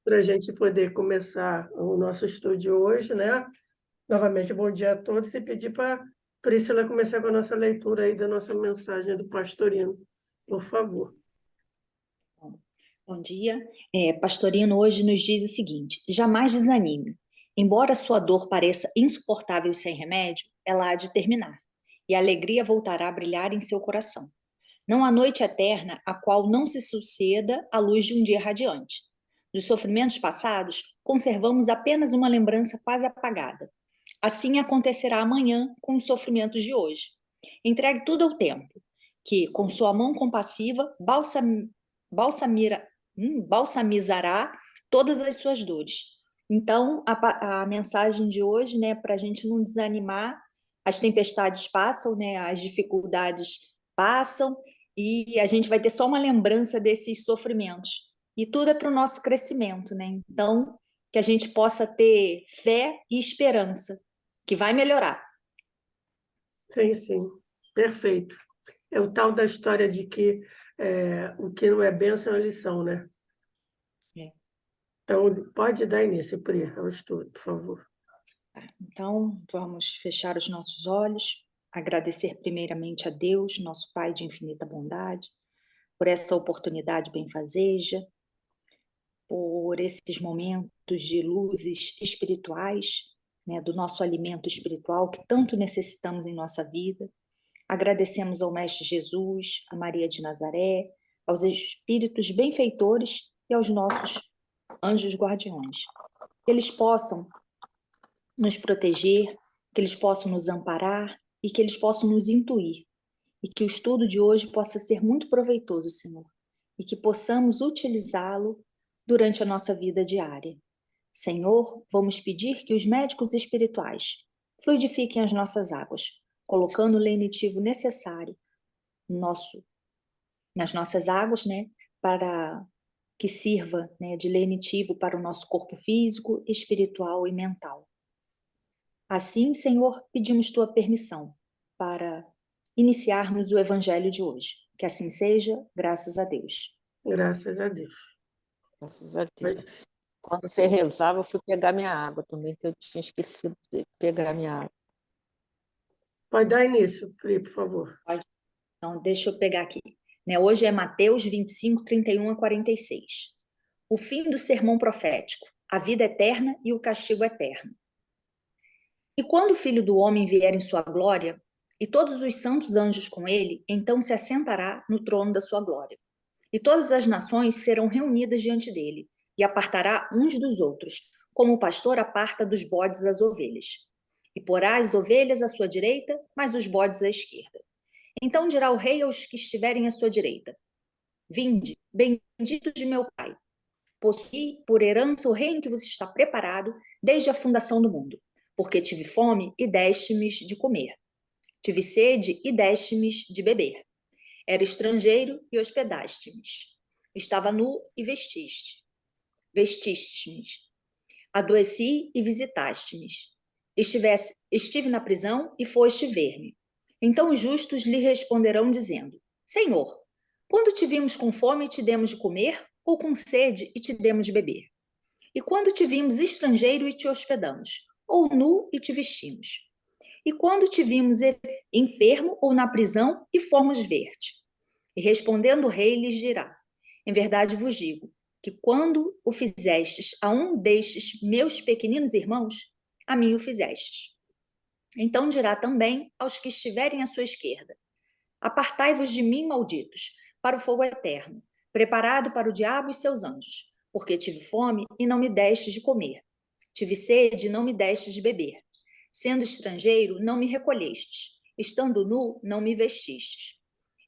para a gente poder começar o nosso estudo hoje, né? Novamente, bom dia a todos e pedir para Priscila começar com a nossa leitura aí da nossa mensagem do Pastorino, por favor. Bom dia. Pastorino hoje nos diz o seguinte: jamais desanime. Embora sua dor pareça insuportável e sem remédio, ela há de terminar, e a alegria voltará a brilhar em seu coração. Não há noite eterna a qual não se suceda a luz de um dia radiante. Dos sofrimentos passados, conservamos apenas uma lembrança quase apagada. Assim acontecerá amanhã com os sofrimentos de hoje. Entregue tudo ao tempo, que, com sua mão compassiva, balsamizará todas as suas dores. Então, a mensagem de hoje, né, para a gente não desanimar, as tempestades passam, né, as dificuldades passam, e a gente vai ter só uma lembrança desses sofrimentos. E tudo é para o nosso crescimento, né? Então, que a gente possa ter fé e esperança, que vai melhorar. Sim, sim, perfeito. É o tal da história de que o que não é bênção é lição, né? É. Então, pode dar início, Pri, ao estudo, por favor. Então, vamos fechar os nossos olhos, agradecer primeiramente a Deus, nosso Pai de infinita bondade, por essa oportunidade benfazeja, por esses momentos de luzes espirituais, né, do nosso alimento espiritual que tanto necessitamos em nossa vida. Agradecemos ao Mestre Jesus, a Maria de Nazaré, aos espíritos benfeitores e aos nossos anjos guardiões. Que eles possam nos proteger, que eles possam nos amparar e que eles possam nos intuir. E que o estudo de hoje possa ser muito proveitoso, Senhor, e que possamos utilizá-lo durante a nossa vida diária. Senhor, vamos pedir que os médicos espirituais fluidifiquem as nossas águas, colocando o lenitivo necessário nas nossas águas, né, para que sirva, né, de lenitivo para o nosso corpo físico, espiritual e mental. Assim, Senhor, pedimos tua permissão para iniciarmos o evangelho de hoje. Que assim seja, graças a Deus. Graças a Deus. Graças a Deus. Mas, Quando você rezava, eu fui pegar minha água também, que eu tinha esquecido de pegar minha água. pode dar início, Pri, por favor. Então, deixa eu pegar aqui. Né, hoje é Mateus 25, 31 a 46. O fim do sermão profético, a vida eterna e o castigo eterno. E quando o Filho do Homem vier em sua glória, e todos os santos anjos com ele, então se assentará no trono da sua glória. E todas as nações serão reunidas diante dele, e apartará uns dos outros, como o pastor aparta dos bodes as ovelhas. E porá as ovelhas à sua direita, mas os bodes à esquerda. Então dirá o rei aos que estiverem à sua direita: Vinde, benditos de meu Pai, possuí por herança o reino que vos está preparado desde a fundação do mundo. Porque tive fome e deste-me de comer. Tive sede e deste-me de beber. Era estrangeiro e hospedaste-me. Estava nu e vestistes-me. Adoeci e visitaste-me. Estive na prisão e foste ver-me. Então os justos lhe responderão dizendo: Senhor, quando te vimos com fome e te demos de comer, ou com sede e te demos de beber? E quando te vimos estrangeiro e te hospedamos, ou nu e te vestimos? E quando te vimos enfermo ou na prisão e fomos ver-te? E respondendo o rei lhes dirá: Em verdade vos digo, que quando o fizestes a um destes meus pequeninos irmãos, a mim o fizestes. Então dirá também aos que estiverem à sua esquerda: Apartai-vos de mim, malditos, para o fogo eterno, preparado para o diabo e seus anjos, porque tive fome e não me destes de comer. Tive sede e não me destes de beber. Sendo estrangeiro, não me recolhestes. Estando nu, não me vestistes.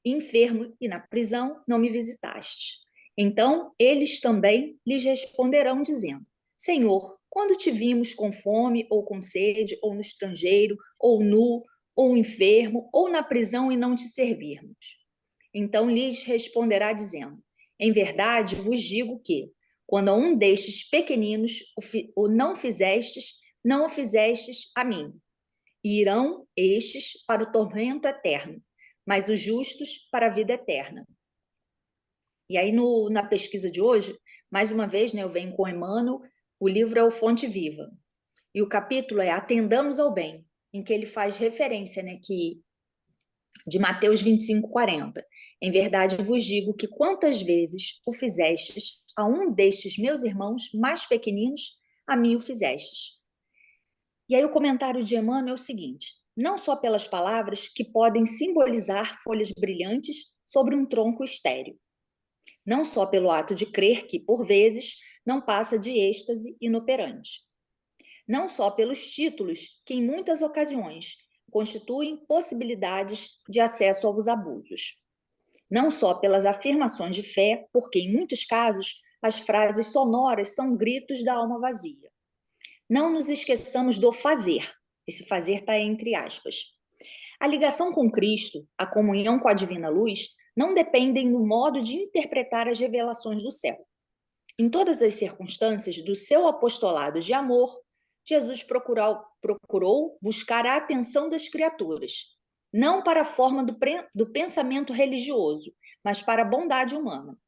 Enfermo e na prisão, não me visitastes. Então eles também lhes responderão, dizendo: Senhor, quando te vimos com fome, ou com sede, ou no estrangeiro, ou nu, ou enfermo, ou na prisão e não te servirmos? Então lhes responderá, dizendo: Em verdade vos digo que, quando a um destes pequeninos o não fizestes, não o fizestes a mim. E irão estes para o tormento eterno, mas os justos para a vida eterna. E aí, na pesquisa de hoje, mais uma vez, né, eu venho com Emmanuel, o livro é o Fonte Viva. E o capítulo é Atendamos ao Bem, em que ele faz referência, né, de Mateus 25:40. Em verdade vos digo que quantas vezes o fizestes a um destes meus irmãos mais pequeninos, a mim o fizestes. E aí o comentário de Emmanuel é o seguinte: não só pelas palavras que podem simbolizar folhas brilhantes sobre um tronco estéril, não só pelo ato de crer que, por vezes, não passa de êxtase inoperante, não só pelos títulos que, em muitas ocasiões, constituem possibilidades de acesso aos abusos, não só pelas afirmações de fé, porque, em muitos casos, as frases sonoras são gritos da alma vazia. Não nos esqueçamos do fazer. Esse fazer está entre aspas. A ligação com Cristo, a comunhão com a divina luz, não dependem do modo de interpretar as revelações do céu. Em todas as circunstâncias do seu apostolado de amor, Jesus procurou buscar a atenção das criaturas, não para a forma do pensamento religioso, mas para a bondade humana.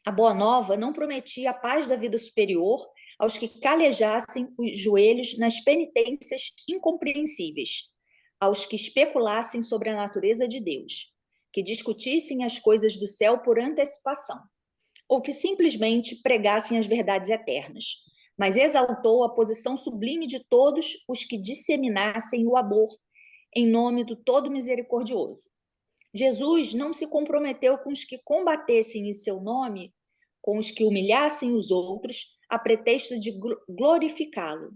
A Boa Nova não prometia a paz da vida superior aos que calejassem os joelhos nas penitências incompreensíveis, aos que especulassem sobre a natureza de Deus, que discutissem as coisas do céu por antecipação, ou que simplesmente pregassem as verdades eternas, mas exaltou a posição sublime de todos os que disseminassem o amor em nome do Todo Misericordioso. Jesus não se comprometeu com os que combatessem em seu nome, com os que humilhassem os outros, a pretexto de glorificá-lo,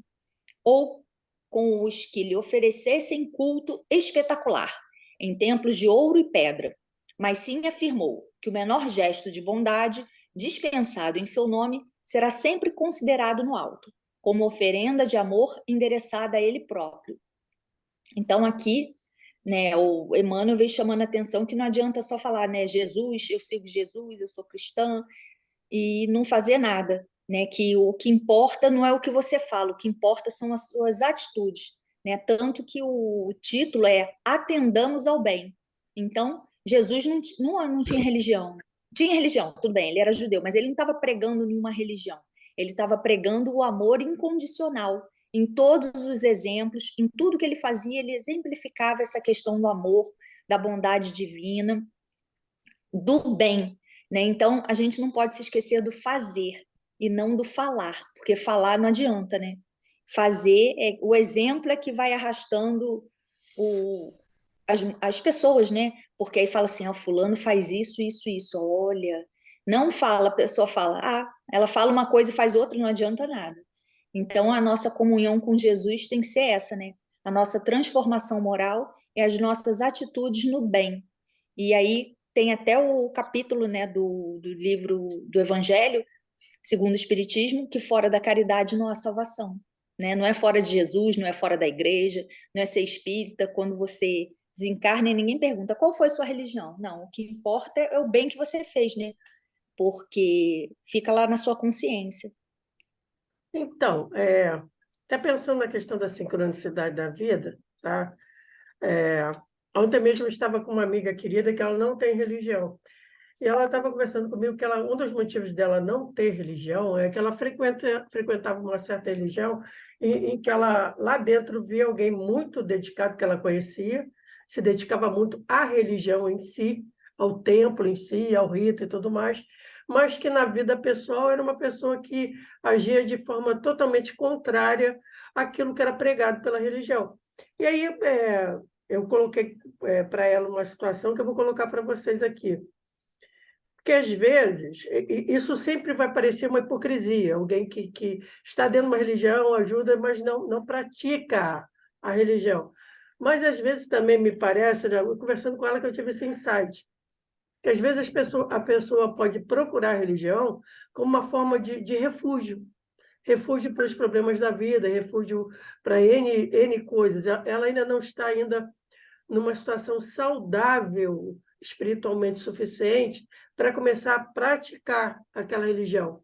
ou com os que lhe oferecessem culto espetacular, em templos de ouro e pedra, mas sim afirmou que o menor gesto de bondade, dispensado em seu nome, será sempre considerado no alto, como oferenda de amor endereçada a ele próprio. Então, aqui, né, o Emmanuel veio chamando a atenção que não adianta só falar, né, Jesus, eu sigo Jesus, eu sou cristã, e não fazer nada, né? Que o que importa não é o que você fala, o que importa são as suas atitudes, né? Tanto que o título é Atendamos ao Bem. Então, Jesus não tinha religião. Tinha religião, tudo bem, ele era judeu, mas ele não estava pregando nenhuma religião. Ele estava pregando o amor incondicional. Em todos os exemplos, em tudo que ele fazia, ele exemplificava essa questão do amor, da bondade divina, do bem, né? Então, a gente não pode se esquecer do fazer e não do falar, porque falar não adianta, né? Fazer, o exemplo é que vai arrastando as pessoas, né? Porque aí fala assim, fulano faz isso, isso, isso, olha. Não fala, a pessoa fala, ela fala uma coisa e faz outra, não adianta nada. Então, a nossa comunhão com Jesus tem que ser essa, né? A nossa transformação moral e as nossas atitudes no bem. E aí tem até o capítulo, né, do livro do Evangelho, segundo o Espiritismo, que fora da caridade não há salvação. Né? Não é fora de Jesus, não é fora da igreja, não é ser espírita. Quando você desencarna e ninguém pergunta qual foi a sua religião. Não, o que importa é o bem que você fez, né? Porque fica lá na sua consciência. Então, até pensando na questão da sincronicidade da vida, tá? Ontem mesmo eu estava com uma amiga querida que ela não tem religião. E ela estava conversando comigo que um dos motivos dela não ter religião é que ela frequentava uma certa religião em que ela, lá dentro, via alguém muito dedicado que ela conhecia, se dedicava muito à religião em si, ao templo em si, ao rito e tudo mais, mas que na vida pessoal era uma pessoa que agia de forma totalmente contrária àquilo que era pregado pela religião. E aí eu coloquei para ela uma situação que eu vou colocar para vocês aqui. Porque, às vezes, isso sempre vai parecer uma hipocrisia, alguém que está dentro de uma religião, ajuda, mas não pratica a religião. Mas, às vezes, também me parece, né, conversando com ela, que eu tive esse insight, que, às vezes, a pessoa pode procurar a religião como uma forma de refúgio, refúgio para os problemas da vida, refúgio para N coisas. Ela ainda não está ainda numa situação saudável espiritualmente suficiente para começar a praticar aquela religião.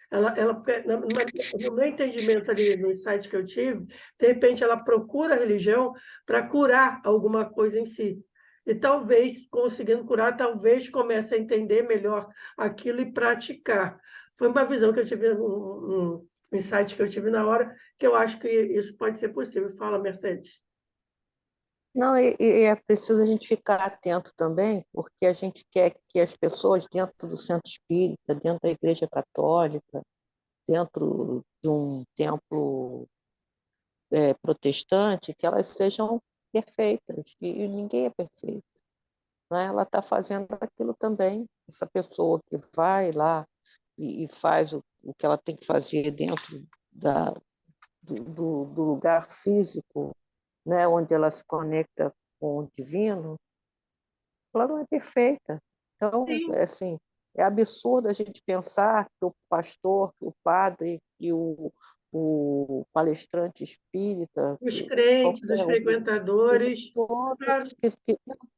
No meu entendimento ali, no insight que eu tive, de repente ela procura a religião para curar alguma coisa em si. e talvez, conseguindo curar, talvez comece a entender melhor aquilo e praticar. Foi uma visão que eu tive, um insight que eu tive na hora, que eu acho que isso pode ser possível. Fala, Mercedes. Não, e é preciso a gente ficar atento também, porque a gente quer que as pessoas dentro do centro espírita, dentro da Igreja Católica, dentro de um templo protestante, que elas sejam perfeitas, e ninguém é perfeito. Né? Ela está fazendo aquilo também. Essa pessoa que vai lá e faz o que ela tem que fazer dentro do lugar físico, né? Onde ela se conecta com o divino, ela não é perfeita. Então, Sim, é assim, é absurdo a gente pensar que o pastor, que o padre, que o palestrante espírita, os crentes, os qualquer um, eles frequentadores. todos, Claro.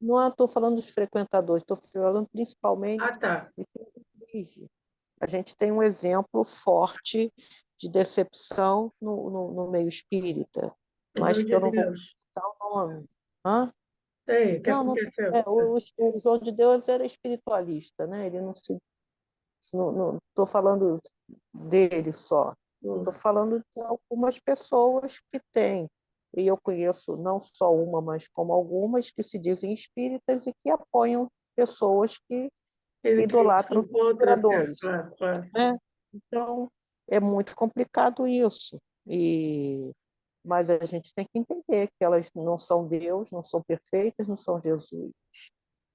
não estou falando dos frequentadores, estou falando Ah, principalmente tá. de quem dirige. A gente tem um exemplo forte de decepção no meio espírita, mas João que de eu não vou Deus. citar o nome. Hã? Sei, o que Não, não, aconteceu? o João de Deus era espiritualista, né? Ele não se. Não estou falando dele só. Estou Hum. falando de algumas pessoas que têm, e eu conheço não só uma, mas como algumas que se dizem espíritas e que apoiam pessoas que Ele que se idolatram os encontra, curadores, claro, claro. né? Então, é muito complicado isso. Mas a gente tem que entender que elas não são Deus, não são perfeitas, não são Jesus,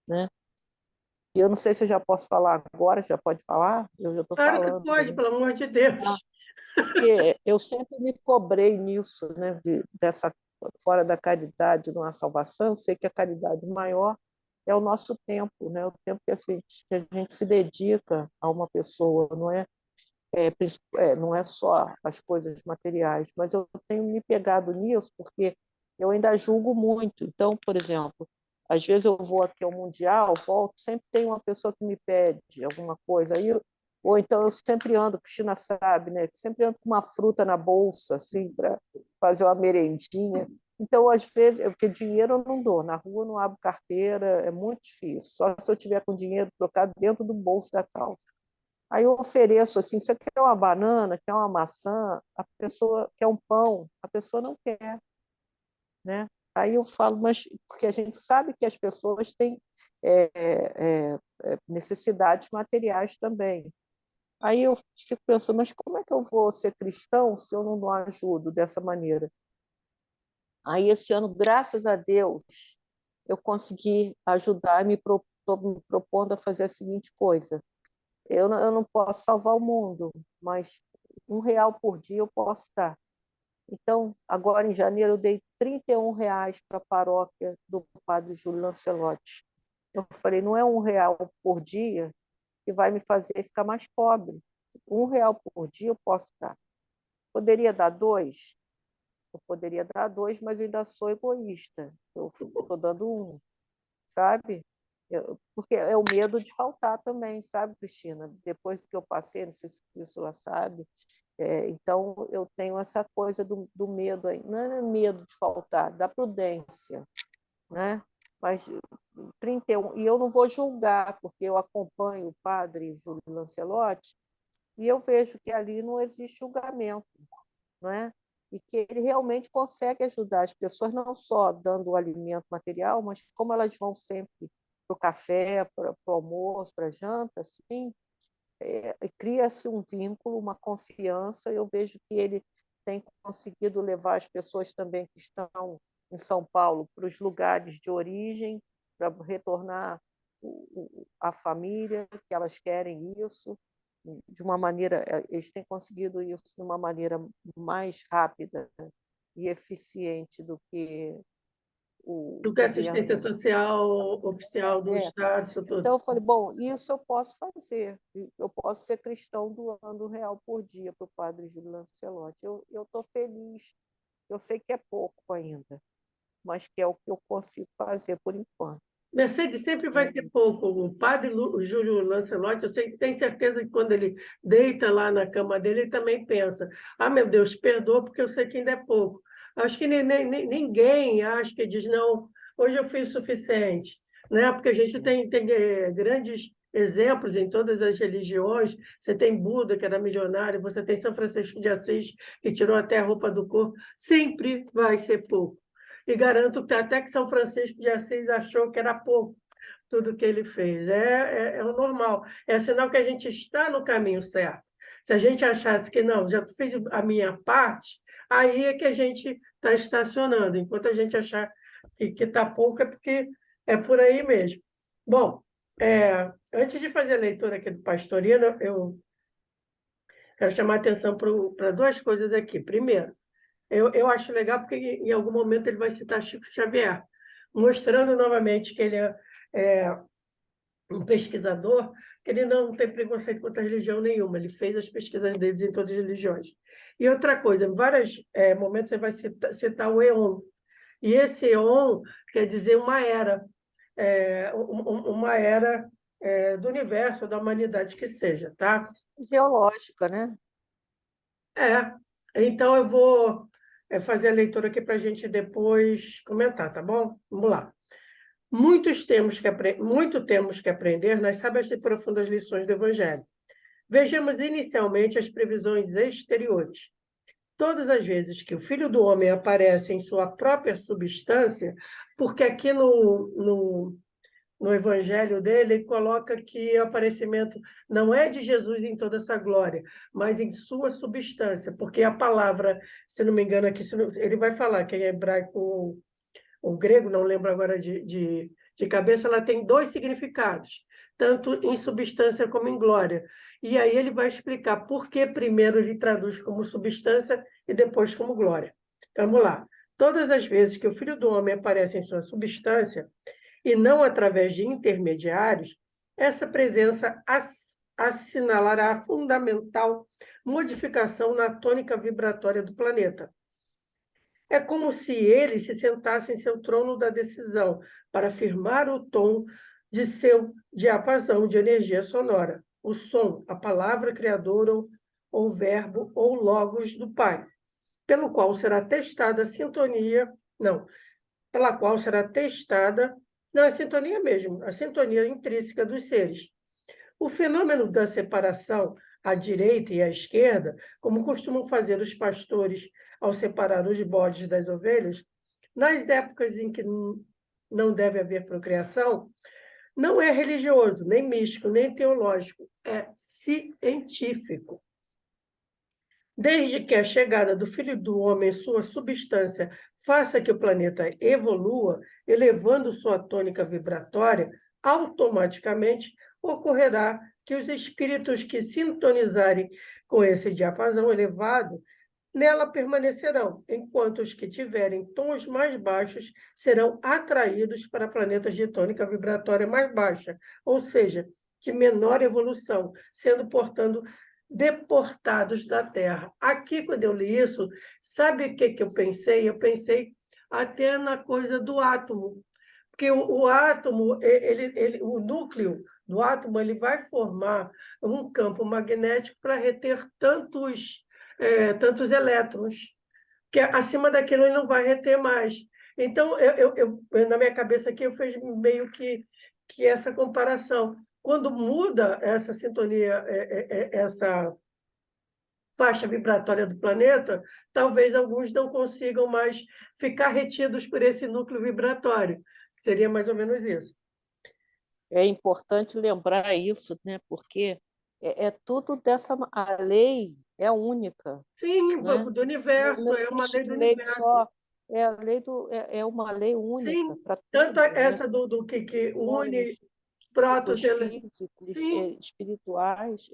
né? E eu não sei se eu já posso falar agora, já pode falar? Eu já estou Claro que falando, pode, né? pelo amor de Ah, Deus. porque eu sempre me cobrei nisso, né? Dessa fora da caridade não há salvação. Eu sei que a caridade maior é o nosso tempo, né? O tempo que a gente se dedica a uma pessoa, não é? Não é só as coisas materiais, mas eu tenho me pegado nisso porque eu ainda julgo muito. Então, por exemplo, às vezes eu vou aqui ao Mundial, volto, sempre tem uma pessoa que me pede alguma coisa, ou então eu sempre ando, Cristina sabe, né? Sempre ando com uma fruta na bolsa, assim, para fazer uma merendinha. Então, às vezes, porque dinheiro eu não dou, na rua eu não abro carteira, é muito difícil, só se eu tiver com dinheiro trocado dentro do bolso da calça. Aí eu ofereço assim, você quer uma banana, quer uma maçã, a pessoa quer um pão, a pessoa não quer, né? Aí eu falo, mas porque a gente sabe que as pessoas têm necessidades materiais também. Aí eu fico pensando, mas como é que eu vou ser cristão se eu não ajudo dessa maneira? Aí esse ano, graças a Deus, eu consegui ajudar e estou me propondo a fazer a seguinte coisa. Eu não posso salvar o mundo, mas R$ 1 por dia eu posso dar. Então, agora em janeiro, eu dei R$ 31 para a paróquia do Padre Júlio Lancelotti. Eu falei, não é R$ 1 por dia que vai me fazer ficar mais pobre. R$ 1 por dia eu posso dar. Poderia dar dois? Eu poderia dar dois, mas eu ainda sou egoísta. Eu estou dando um, sabe? Porque é o medo de faltar também, sabe, Cristina? Depois do que eu passei, não sei se a pessoa sabe, então eu tenho essa coisa do medo aí. Não é medo de faltar, da prudência, né? Mas 31, e eu não vou julgar, porque eu acompanho o padre Júlio Lancelotti e eu vejo que ali não existe julgamento, não é? E que ele realmente consegue ajudar as pessoas, não só dando o alimento material, mas como elas vão sempre para o café, para o almoço, para a janta, assim, cria-se um vínculo, uma confiança. Eu vejo que ele tem conseguido levar as pessoas também que estão em São Paulo para os lugares de origem, para retornar a família, que elas querem isso, de uma maneira, eles têm conseguido isso de uma maneira mais rápida e eficiente do que o Do que a assistência governo. social oficial do É. Estado, isso tudo. Então eu falei, bom, isso eu posso fazer, eu posso ser cristão doando R$ 1 por dia para o padre Júlio Lancelotti. Eu estou feliz, eu sei que é pouco ainda, mas que é o que eu consigo fazer por enquanto. Mercedes sempre vai Né? ser pouco. O padre Júlio Lancelotti, eu sei, tenho certeza que quando ele deita lá na cama dele, ele também pensa: ah, meu Deus, perdoa, porque eu sei que ainda é pouco. Acho que ninguém acha que diz: não, hoje eu fiz o suficiente. né? Porque a gente tem grandes exemplos em todas as religiões. Você tem Buda, que era milionário, você tem São Francisco de Assis, que tirou até a roupa do corpo. Sempre vai ser pouco. E garanto que até que São Francisco de Assis achou que era pouco tudo que ele fez. É o normal. É sinal que a gente está no caminho certo. Se a gente achasse que não, já fiz a minha parte, aí é que a gente está estacionando. Enquanto a gente achar que está pouco, é porque é por aí mesmo. Bom, antes de fazer a leitura aqui do Pastorino, eu quero chamar a atenção para duas coisas aqui. Primeiro, eu acho legal porque em algum momento ele vai citar Chico Xavier, mostrando novamente que ele é um pesquisador, que ele não tem preconceito contra religião nenhuma, ele fez as pesquisas deles em todas as religiões. E outra coisa, em vários momentos ele vai citar o Eon, e esse Eon quer dizer uma era, uma era do universo, da humanidade que seja, tá? Geológica, né? Então eu vou fazer a leitura aqui para a gente depois comentar, tá bom? Vamos lá. Muito temos que aprender nas sábias e profundas lições do Evangelho. Vejamos inicialmente as previsões exteriores. Todas as vezes que o Filho do Homem aparece em sua própria substância, porque aqui no Evangelho dele, ele coloca que o aparecimento não é de Jesus em toda essa glória, mas em sua substância, porque a palavra, se não me engano, aqui ele vai falar que em hebraico o grego, não lembro agora de cabeça, ela tem dois significados, tanto em substância como em glória. E aí ele vai explicar por que primeiro ele traduz como substância e depois como glória. Então, vamos lá. Todas as vezes que o Filho do Homem aparece em sua substância, e não através de intermediários, essa presença assinalará a fundamental modificação na tônica vibratória do planeta. É como se ele se sentasse em seu trono da decisão para firmar o tom de seu diapasão de energia sonora, o som, a palavra criadora ou verbo ou logos do Pai, pelo qual será testada a sintonia, não, pela qual será testada, não, é sintonia mesmo, a sintonia intrínseca dos seres. O fenômeno da separação à direita e à esquerda, como costumam fazer os pastores ao separar os bodes das ovelhas, nas épocas em que não deve haver procriação, não é religioso, nem místico, nem teológico, é científico. Desde que a chegada do Filho do Homem, sua substância, faça que o planeta evolua, elevando sua tônica vibratória, automaticamente ocorrerá que os espíritos que sintonizarem com esse diapasão elevado nela permanecerão, enquanto os que tiverem tons mais baixos serão atraídos para planetas de tônica vibratória mais baixa, ou seja, de menor evolução, sendo, portanto, deportados da Terra. Aqui, quando eu li isso, sabe o que eu pensei? Eu pensei até na coisa do átomo, porque o átomo, o núcleo do átomo, ele vai formar um campo magnético para reter tantos elétrons, que acima daquilo ele não vai reter mais. Então, na minha cabeça aqui, eu fiz meio que essa comparação. Quando muda essa sintonia, essa faixa vibratória do planeta, talvez alguns não consigam mais ficar retidos por esse núcleo vibratório. Seria mais ou menos isso. É importante lembrar isso, né? Porque é tudo dessa... A lei é única. Sim, Né? do universo, Não é uma lei do lei universo. só, é uma lei única Sim, para tanto tudo, né? essa do que une Fenômenos prótons... físicos, Sim, espirituais,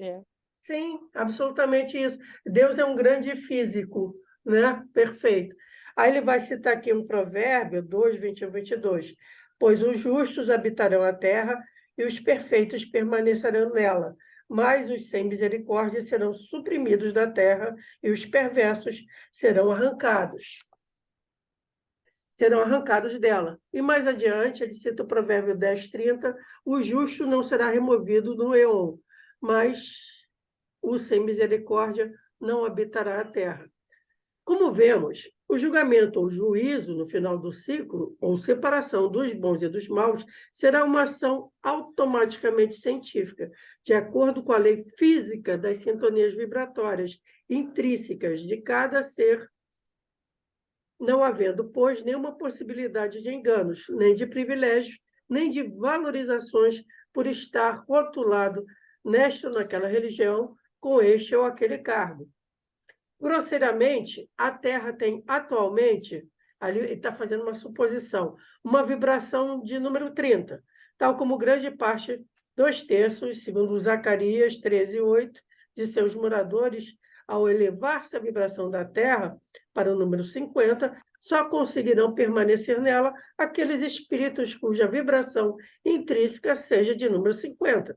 sim, absolutamente isso. Deus é um grande físico, né? Perfeito. Aí ele vai citar aqui um provérbio, 2, 21, 22. Pois os justos habitarão a terra e os perfeitos permanecerão nela, mas os sem misericórdia serão suprimidos da terra e os perversos serão arrancados dela. E mais adiante, ele cita o provérbio 10, 30, o justo não será removido no Eon, mas o sem misericórdia não habitará a terra. Como vemos, o julgamento ou juízo no final do ciclo, ou separação dos bons e dos maus, será uma ação automaticamente científica, de acordo com a lei física das sintonias vibratórias intrínsecas de cada ser, não havendo, pois, nenhuma possibilidade de enganos, nem de privilégios, nem de valorizações por estar rotulado nesta ou naquela religião, com este ou aquele cargo. Grosseiramente, a Terra tem atualmente, ali ele está fazendo uma suposição, uma vibração de número 30, tal como grande parte, 2/3, segundo Zacarias 13:8, de seus moradores, ao elevar-se a vibração da Terra para o número 50, só conseguirão permanecer nela aqueles espíritos cuja vibração intrínseca seja de número 50,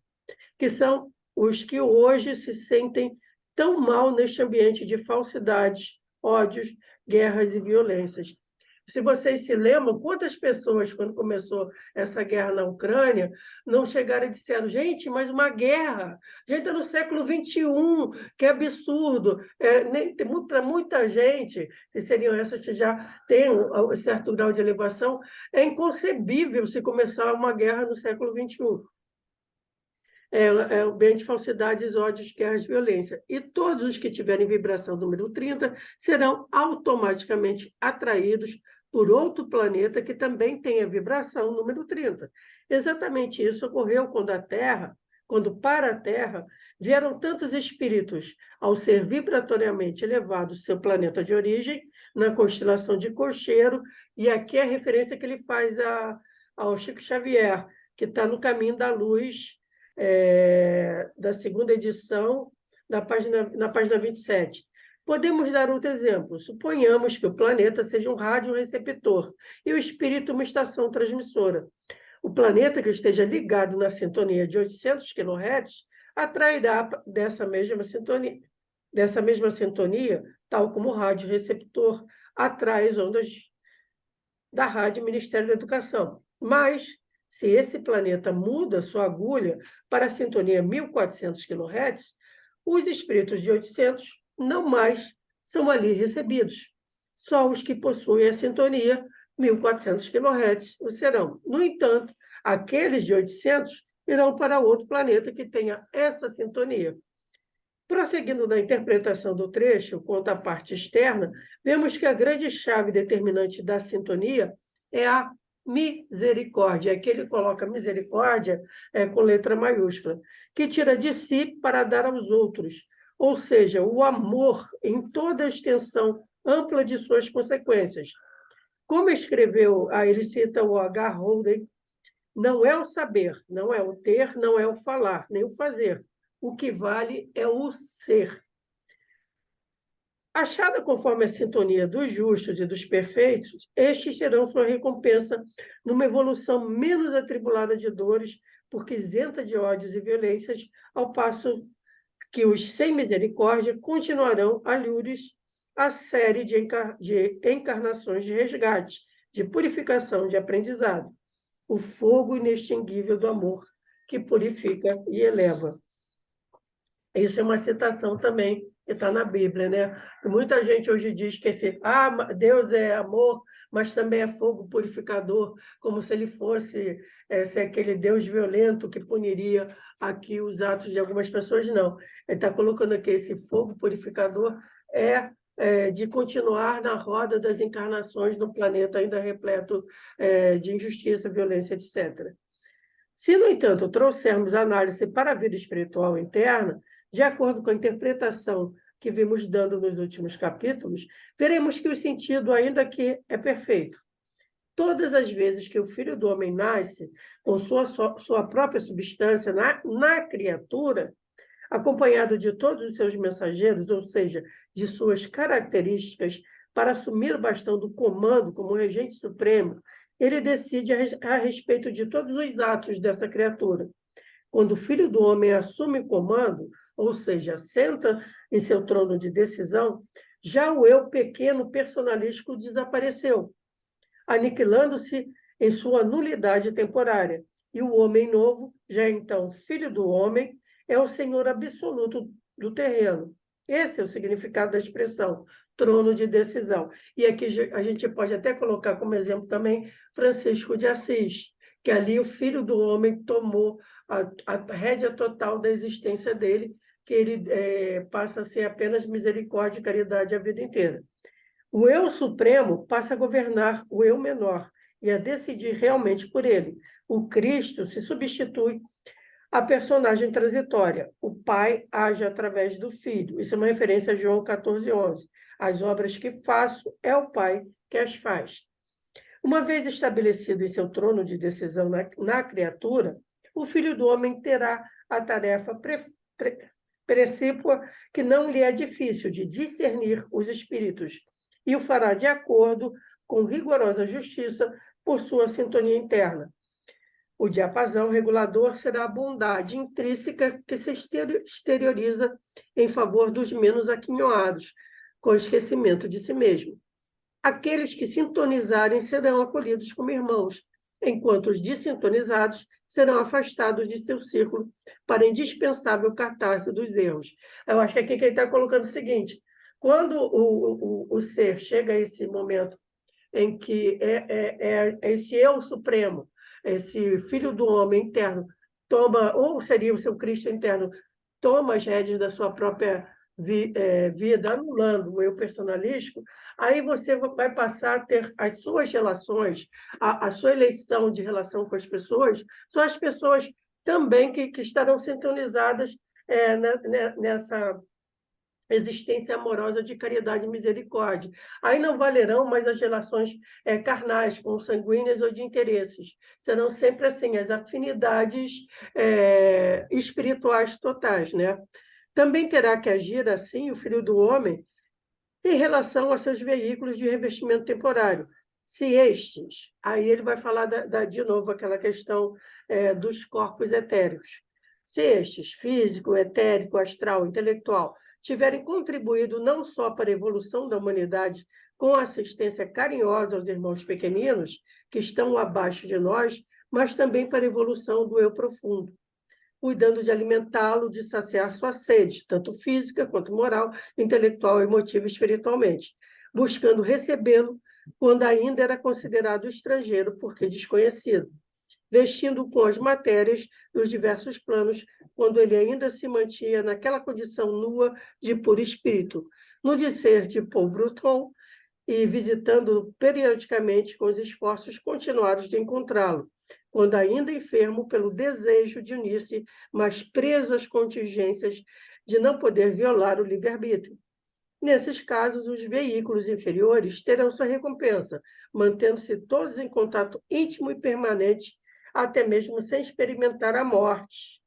que são os que hoje se sentem tão mal neste ambiente de falsidades, ódios, guerras e violências. Se vocês se lembram, quantas pessoas, quando começou essa guerra na Ucrânia, não chegaram e disseram, gente, mas uma guerra, a gente está no século XXI, que absurdo. Para muita gente, que seriam essas que já têm um certo grau de elevação, é inconcebível se começar uma guerra no século XXI. O bem de falsidades, ódios, guerras, violência. E todos os que tiverem vibração número 30 serão automaticamente atraídos por outro planeta que também tenha vibração número 30. Exatamente isso ocorreu quando para a Terra vieram tantos espíritos ao ser vibratoriamente elevados seu planeta de origem, na constelação de Cocheiro, e aqui é a referência que ele faz ao Chico Xavier, que está no caminho da luz, da segunda edição, na página 27. Podemos dar outro exemplo. Suponhamos que o planeta seja um radioreceptor e o espírito uma estação transmissora. O planeta que esteja ligado na sintonia de 800 kHz atrairá dessa mesma sintonia, tal como o radioreceptor atrai as ondas da Rádio Ministério da Educação. Mas, se esse planeta muda sua agulha para a sintonia 1400 kHz, os espíritos de 800 não mais são ali recebidos. Só os que possuem a sintonia 1400 kHz o serão. No entanto, aqueles de 800 irão para outro planeta que tenha essa sintonia. Prosseguindo na interpretação do trecho quanto à parte externa, vemos que a grande chave determinante da sintonia é a misericórdia. Aqui ele coloca misericórdia com letra maiúscula, que tira de si para dar aos outros, ou seja, o amor em toda a extensão ampla de suas consequências. Como escreveu, ele cita o H. Holden, não é o saber, não é o ter, não é o falar, nem o fazer. O que vale é o ser. Achada conforme a sintonia dos justos e dos perfeitos, estes terão sua recompensa numa evolução menos atribulada de dores, porque isenta de ódios e violências, ao passo que os sem misericórdia continuarão alhures a série de encarnações de resgate, de purificação, de aprendizado. O fogo inextinguível do amor, que purifica e eleva. Isso é uma citação também que está na Bíblia, né? Muita gente hoje diz que Deus é amor, mas também é fogo purificador, como se ele fosse aquele Deus violento que puniria aqui os atos de algumas pessoas. Não. Ele está colocando aqui esse fogo purificador de continuar na roda das encarnações no planeta ainda repleto de injustiça, violência, etc. Se, no entanto, trouxermos a análise para a vida espiritual interna, de acordo com a interpretação que vimos dando nos últimos capítulos, veremos que o sentido ainda que é perfeito. Todas as vezes que o Filho do Homem nasce com sua própria substância na criatura, acompanhado de todos os seus mensageiros, ou seja, de suas características, para assumir o bastão do comando como regente supremo, ele decide a respeito de todos os atos dessa criatura. Quando o Filho do Homem assume o comando, ou seja, senta em seu trono de decisão, já o eu pequeno personalístico desapareceu, aniquilando-se em sua nulidade temporária. E o homem novo, já então Filho do Homem, é o senhor absoluto do terreno, Esse é o significado da expressão trono de decisão. E aqui a gente pode até colocar como exemplo também Francisco de Assis, que ali o Filho do Homem tomou a rédea total da existência dele, que ele passa a ser apenas misericórdia e caridade a vida inteira. O eu supremo passa a governar o eu menor e a decidir realmente por ele. O Cristo se substitui à personagem transitória. O Pai age através do Filho. Isso é uma referência a João 14:11. As obras que faço é o Pai que as faz. Uma vez estabelecido em seu trono de decisão na criatura, o Filho do Homem terá a tarefa precípua que não lhe é difícil de discernir os espíritos e o fará de acordo com rigorosa justiça por sua sintonia interna. O diapasão regulador será a bondade intrínseca que se exterioriza em favor dos menos aquinhoados, com esquecimento de si mesmo. Aqueles que sintonizarem serão acolhidos como irmãos, enquanto os dessintonizados serão afastados de seu círculo para indispensável catarse dos erros. Eu acho que aqui que ele está colocando o seguinte: quando o ser chega a esse momento em que esse eu supremo, esse filho do homem interno, toma, ou seria o seu Cristo interno, toma as rédeas da sua própria vida, anulando o eu personalístico, aí você vai passar a ter as suas relações, a sua eleição de relação com as pessoas, são as pessoas também que estarão sintonizadas nessa existência amorosa de caridade e misericórdia. Aí não valerão mais as relações carnais, consanguíneas ou de interesses. Serão sempre assim, as afinidades espirituais totais, né? Também terá que agir assim o Filho do Homem em relação a seus veículos de revestimento temporário. Se estes, aí ele vai falar de novo aquela questão dos corpos etéricos. Se estes, físico, etérico, astral, intelectual, tiverem contribuído não só para a evolução da humanidade com assistência carinhosa aos irmãos pequeninos, que estão abaixo de nós, mas também para a evolução do eu profundo, cuidando de alimentá-lo, de saciar sua sede, tanto física quanto moral, intelectual, emotiva e espiritualmente, buscando recebê-lo quando ainda era considerado estrangeiro, porque desconhecido, vestindo com as matérias dos diversos planos, quando ele ainda se mantinha naquela condição nua de puro espírito, no dizer de Paul Breton, e visitando-o periodicamente com os esforços continuados de encontrá-lo, quando ainda enfermo pelo desejo de unir-se, mas preso às contingências de não poder violar o livre-arbítrio. Nesses casos, os veículos inferiores terão sua recompensa, mantendo-se todos em contato íntimo e permanente, até mesmo sem experimentar a morte.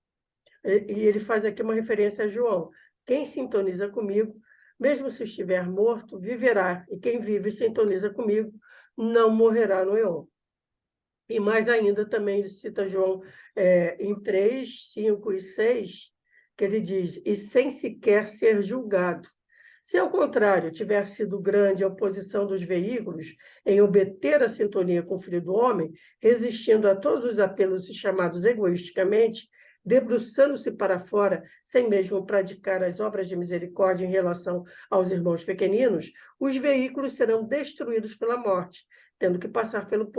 E ele faz aqui uma referência a João. Quem sintoniza comigo, mesmo se estiver morto, viverá, e quem vive e sintoniza comigo não morrerá no éon. E mais ainda, também ele cita João em 3, 5 e 6, que ele diz: e sem sequer ser julgado. Se, ao contrário, tiver sido grande a oposição dos veículos em obter a sintonia com o Filho do Homem, resistindo a todos os apelos chamados egoisticamente, debruçando-se para fora, sem mesmo praticar as obras de misericórdia em relação aos irmãos pequeninos, os veículos serão destruídos pela morte, tendo que passar pelo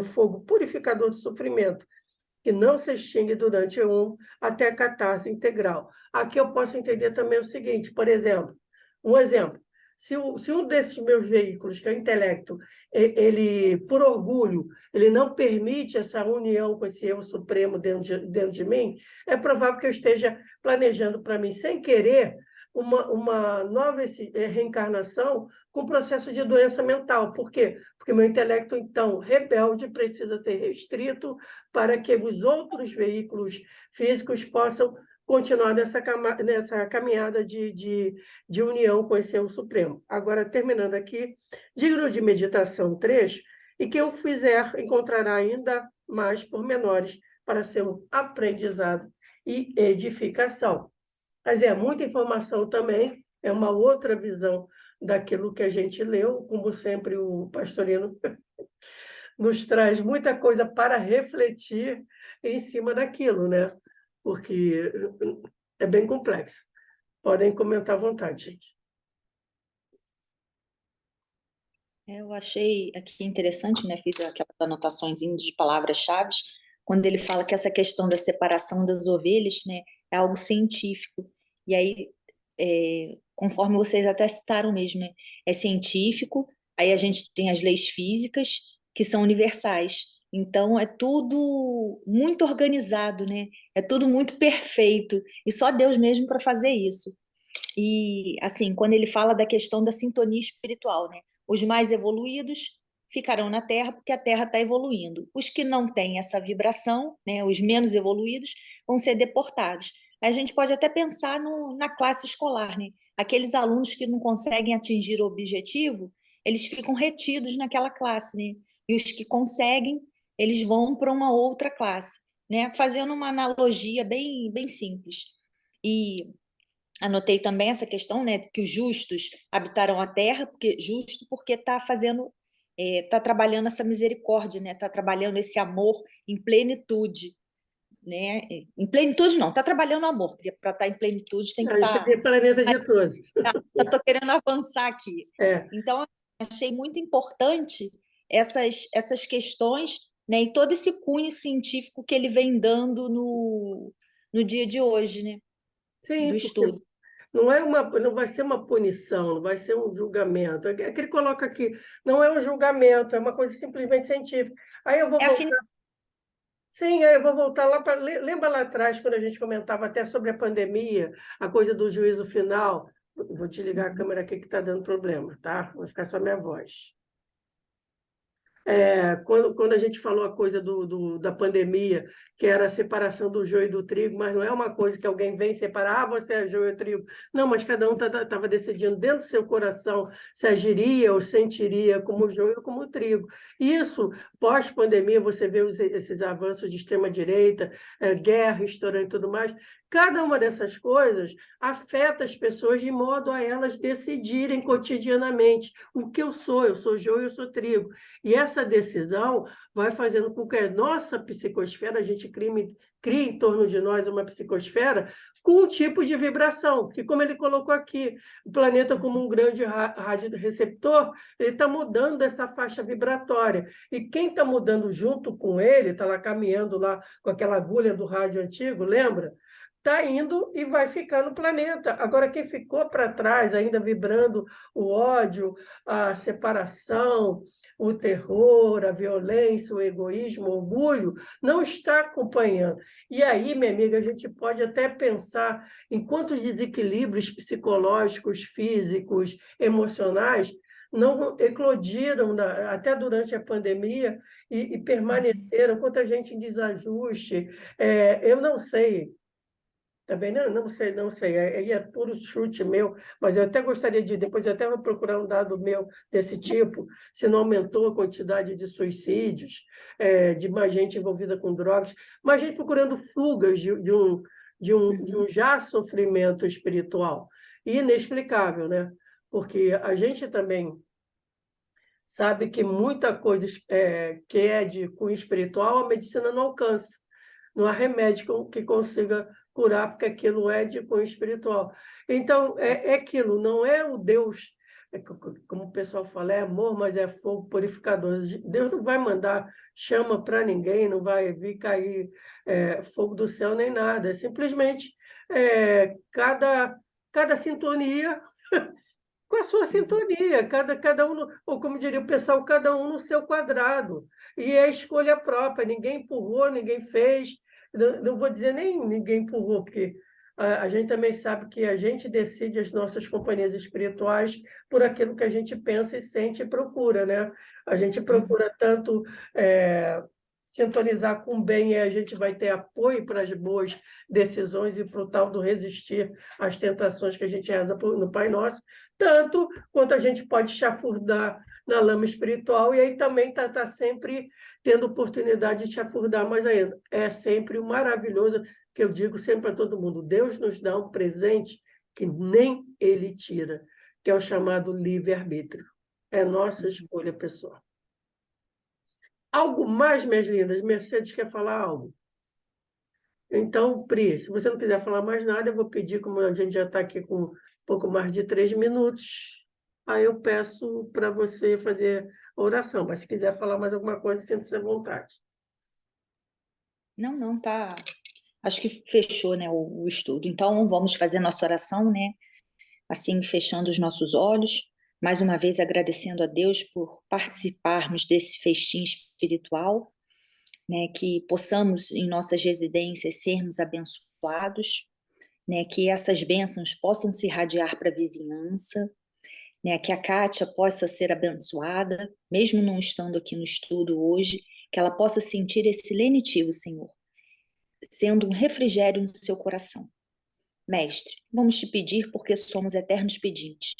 fogo purificador do sofrimento, que não se extingue durante até a catarse integral. Aqui eu posso entender também o seguinte, por exemplo, se um desses meus veículos, que é o intelecto, ele, por orgulho, ele não permite essa união com esse eu supremo dentro de mim, é provável que eu esteja planejando para mim, sem querer, uma nova reencarnação com processo de doença mental. Por quê? Porque meu intelecto, então, rebelde, precisa ser restrito para que os outros veículos físicos possam continuar nessa caminhada de união com esse eu supremo. Agora, terminando aqui, digno de meditação 3, e quem o fizer encontrará ainda mais pormenores para ser um aprendizado e edificação. Mas muita informação também, é uma outra visão daquilo que a gente leu, como sempre o pastorino nos traz muita coisa para refletir em cima daquilo, né? Porque é bem complexo. Podem comentar à vontade, gente. Eu achei aqui interessante, né? Fiz aquelas anotações de palavras-chave, quando ele fala que essa questão da separação das ovelhas, né, é algo científico. E aí, conforme vocês até citaram mesmo, né, é científico, aí a gente tem as leis físicas, que são universais. Então, é tudo muito organizado, né? É tudo muito perfeito. E só Deus mesmo para fazer isso. E, assim, quando ele fala da questão da sintonia espiritual, né? Os mais evoluídos ficarão na Terra porque a Terra está evoluindo. Os que não têm essa vibração, né? Os menos evoluídos, vão ser deportados. A gente pode até pensar na classe escolar, né? Aqueles alunos que não conseguem atingir o objetivo, eles ficam retidos naquela classe, né? E os que conseguem, eles vão para uma outra classe, né? Fazendo uma analogia bem, bem simples. E anotei também essa questão, né, que os justos habitaram a terra, porque justo porque está fazendo, está trabalhando essa misericórdia, né, está trabalhando esse amor em plenitude, né, em plenitude não, está trabalhando o amor, porque para estar em plenitude tem que Aí estar. seria planeta de todos. Eu estou querendo avançar aqui. É. Então, achei muito importante essas questões, né, e todo esse cunho científico que ele vem dando no dia de hoje, né, do Sim, porque estudo. não vai ser uma punição, não vai ser um julgamento. É que ele coloca aqui, não é um julgamento, é uma coisa simplesmente científica. Aí eu vou É a voltar. Sim, aí eu vou voltar lá para. Lembra lá atrás, quando a gente comentava até sobre a pandemia, a coisa do juízo final? Vou desligar a câmera aqui que está dando problema, tá? Vai ficar só minha voz. Quando a gente falou a coisa da pandemia, que era a separação do joio e do trigo, mas não é uma coisa que alguém vem separar, você é joio e trigo. Não, mas cada um estava decidindo dentro do seu coração se agiria ou sentiria como joio ou como trigo. Isso, pós-pandemia, você vê esses avanços de extrema-direita, guerra estourando e tudo mais. Cada uma dessas coisas afeta as pessoas de modo a elas decidirem cotidianamente o que eu sou joio, eu sou trigo. E essa decisão vai fazendo com que a nossa psicosfera, a gente cria em torno de nós uma psicosfera com um tipo de vibração, que, como ele colocou aqui, o planeta como um grande radioreceptor, ele está mudando essa faixa vibratória. E quem está mudando junto com ele, está lá caminhando lá com aquela agulha do rádio antigo, lembra? Está indo e vai ficar no planeta. Agora, quem ficou para trás, ainda vibrando o ódio, a separação, o terror, a violência, o egoísmo, o orgulho, não está acompanhando. E aí, minha amiga, a gente pode até pensar em quantos desequilíbrios psicológicos, físicos, emocionais não eclodiram até durante a pandemia e permaneceram, quanta gente em desajuste. Eu não sei. Também não sei, não sei. Aí é puro chute meu, mas eu até gostaria de, depois eu até vou procurar um dado meu desse tipo, se não aumentou a quantidade de suicídios, de mais gente envolvida com drogas, mais gente procurando fugas de um já sofrimento espiritual. Inexplicável, né? Porque a gente também sabe que muita coisa que é de cunho espiritual, a medicina não alcança. Não há remédio que consiga curar, porque aquilo é de cunho espiritual. Então, é aquilo, não é o Deus, como o pessoal fala, é amor, mas é fogo purificador. Deus não vai mandar chama para ninguém, não vai vir cair fogo do céu nem nada. É simplesmente cada sintonia com a sua sintonia, cada um, ou como diria o pessoal, cada um no seu quadrado. E é escolha própria, ninguém empurrou, ninguém fez. Não vou dizer nem ninguém empurrou, porque a gente também sabe que a gente decide as nossas companhias espirituais por aquilo que a gente pensa e sente e procura, né? A gente procura tanto sintonizar com o bem, e a gente vai ter apoio para as boas decisões e para o tal do resistir às tentações que a gente reza no Pai Nosso, tanto quanto a gente pode chafurdar na lama espiritual, e aí também está sempre tendo oportunidade de chafurdar mais ainda. É sempre o maravilhoso, que eu digo sempre para todo mundo, Deus nos dá um presente que nem Ele tira, que é o chamado livre-arbítrio. É nossa escolha pessoal. Algo mais, minhas lindas? Mercedes quer falar algo? Então, Pri, se você não quiser falar mais nada, eu vou pedir, como a gente já está aqui com um pouco mais de 3 minutos, aí eu peço para você fazer a oração. Mas se quiser falar mais alguma coisa, sinta-se à vontade. Não, não, tá. Acho que fechou, né, o estudo. Então, vamos fazer nossa oração, né? Assim, fechando os nossos olhos, mais uma vez agradecendo a Deus por participarmos desse festim espiritual, né? Que possamos, em nossas residências, sermos abençoados, né? Que essas bênçãos possam se irradiar para a vizinhança, né? Que a Kátia possa ser abençoada, mesmo não estando aqui no estudo hoje, que ela possa sentir esse lenitivo, Senhor, sendo um refrigério no seu coração. Mestre, vamos te pedir porque somos eternos pedintes.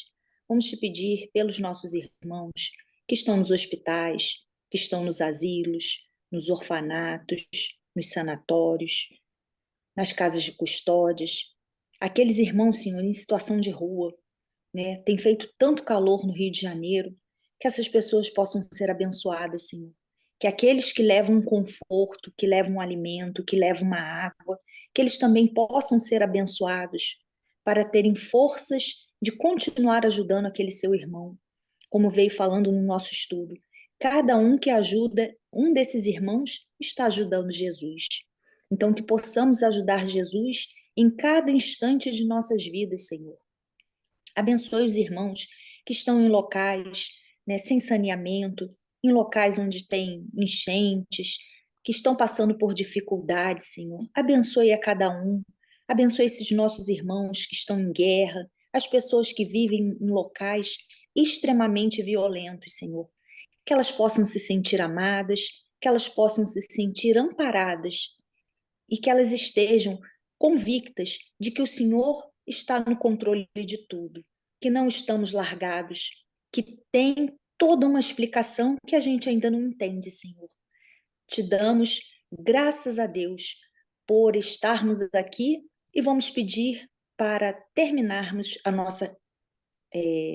Vamos te pedir pelos nossos irmãos que estão nos hospitais, que estão nos asilos, nos orfanatos, nos sanatórios, nas casas de custódias. Aqueles irmãos, Senhor, em situação de rua, né? Tem feito tanto calor no Rio de Janeiro, que essas pessoas possam ser abençoadas, Senhor. Que aqueles que levam um conforto, que levam um alimento, que levam uma água, que eles também possam ser abençoados para terem forças de continuar ajudando aquele seu irmão, como veio falando no nosso estudo. Cada um que ajuda um desses irmãos está ajudando Jesus. Então, que possamos ajudar Jesus em cada instante de nossas vidas, Senhor. Abençoe os irmãos que estão em locais, né, sem saneamento, em locais onde tem enchentes, que estão passando por dificuldades, Senhor. Abençoe a cada um. Abençoe esses nossos irmãos que estão em guerra, as pessoas que vivem em locais extremamente violentos, Senhor. Que elas possam se sentir amadas, que elas possam se sentir amparadas e que elas estejam convictas de que o Senhor está no controle de tudo, que não estamos largados, que tem toda uma explicação que a gente ainda não entende, Senhor. Te damos graças a Deus por estarmos aqui e vamos pedir para terminarmos a nossa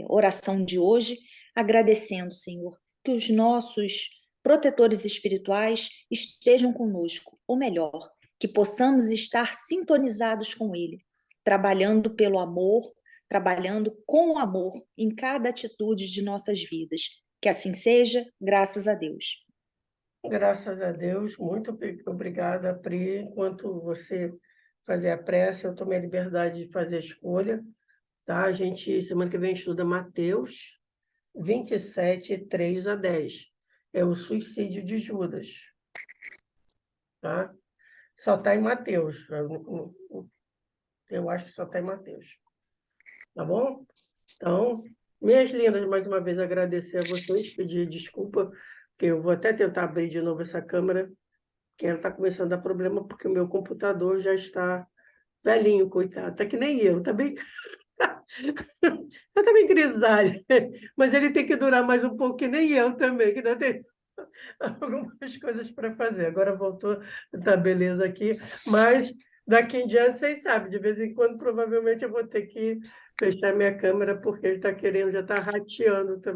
oração de hoje, agradecendo, Senhor, que os nossos protetores espirituais estejam conosco, ou melhor, que possamos estar sintonizados com Ele, trabalhando pelo amor, trabalhando com amor em cada atitude de nossas vidas. Que assim seja, graças a Deus. Graças a Deus, muito obrigada, Pri. Enquanto você fazer a prece, eu tomei a liberdade de fazer a escolha. Tá? A gente, semana que vem, estuda Mateus 27, 3 a 10. É o suicídio de Judas. Tá? Só está em Mateus. Eu acho que só está em Mateus. Tá bom? Então, minhas lindas, mais uma vez agradecer a vocês, pedir desculpa, que eu vou até tentar abrir de novo essa câmera, que ela está começando a dar problema, porque o meu computador já está velhinho, coitado. Tá que nem eu, tá bem... Eu também grisalha, mas ele tem que durar mais um pouco, que nem eu também, que ainda tem algumas coisas para fazer. Agora voltou, tá beleza aqui, mas daqui em diante, vocês sabem, de vez em quando, provavelmente eu vou ter que fechar minha câmera, porque ele está querendo, já está rateando também.